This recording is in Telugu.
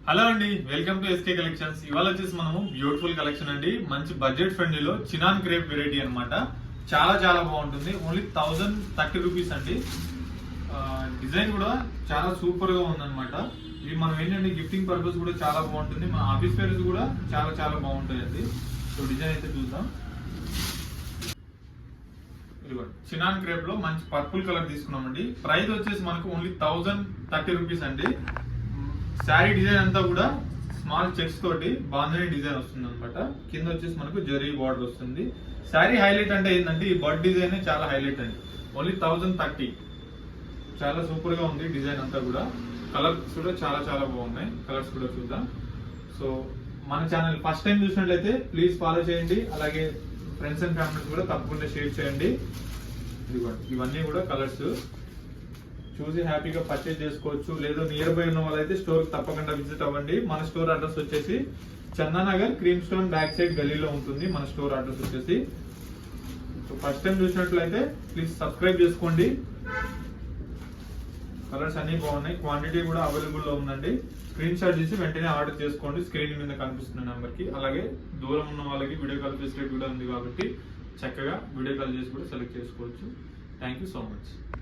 హలో అండి, వెల్కమ్ టు ఎస్కే కలెక్షన్స్. ఇవాళ వచ్చేసి మనము బ్యూటిఫుల్ కలెక్షన్ అండి. మంచి బడ్జెట్ ఫ్రెండ్లీలో చినాన్ క్రేప్ వెరైటీ అనమాట. చాలా చాలా బాగుంటుంది. ఓన్లీ 1030 రూపీస్ అండి. డిజైన్ కూడా చాలా సూపర్ గా ఉందన్నమాట. ఇది మనం ఏంటంటే గిఫ్టింగ్ పర్పస్ కూడా చాలా బాగుంటుంది. మన ఆఫీస్ పేర్స్ కూడా చాలా చాలా బాగుంటాయండి. సో డిజైన్ అయితే చూద్దాం. చినాన్ క్రేప్ లో మంచి పర్పుల్ కలర్ తీసుకున్నామండి. ప్రైస్ వచ్చేసి మనకు ఓన్లీ 1030 రూపీస్ అండి. శారీ డిజైన్ అంతా కూడా స్మాల్ చెక్స్ తోటి బాంధనీ డిజైన్ వస్తుంది అనమాట. కింద వచ్చేసి మనకు జరీ బార్డర్ వస్తుంది. శారీ హైలైట్ అంటే ఏంటంటే ఈ బర్డ్ డిజైన్ చాలా హైలైట్ అండి. ఓన్లీ 1030. చాలా సూపర్ గా ఉంది డిజైన్ అంతా కూడా. కలర్స్ కూడా చాలా చాలా బాగున్నాయి. కలర్స్ కూడా చూద్దాం. సో మన ఛానల్ ఫస్ట్ టైం చూసినట్లయితే ప్లీజ్ ఫాలో చేయండి. అలాగే ఫ్రెండ్స్ అండ్ ఫ్యామిలీస్ కూడా తప్పకుండా షేర్ చేయండి. ఇవన్నీ కూడా కలర్స్ చూసి హ్యాపీగా పర్చేజ్ చేసుకోవచ్చు. లేదు నియర్ బై ఉన్న వాళ్ళైతే స్టోర్ తప్పకుండా విజిట్ అవ్వండి. మన స్టోర్ అడ్రస్ వచ్చేసి Chandanagar Cream Stone back side గలీలో ఉంటుంది మన స్టోర్ అడ్రస్ వచ్చేసి. సో ఫస్ట్ టైం చూసినట్లయితే ప్లీజ్ సబ్స్క్రైబ్ చేసుకోండి. కలర్స్ అన్ని బాగున్నాయి. క్వాంటిటీ కూడా అవైలబుల్ లో ఉందండి. స్క్రీన్ షాట్ చేసి వెంటనే ఆర్డర్ చేసుకోండి. స్క్రీన్ మీద కనిపిస్తున్న నెంబర్ కి. అలాగే దూరం ఉన్న వాళ్ళకి వీడియో కాల్ ఫెసిలిటీ కూడా ఉంది కాబట్టి చక్కగా వీడియో కాల్ చేసి కూడా సెలెక్ట్ చేసుకోవచ్చు. Thank you so much.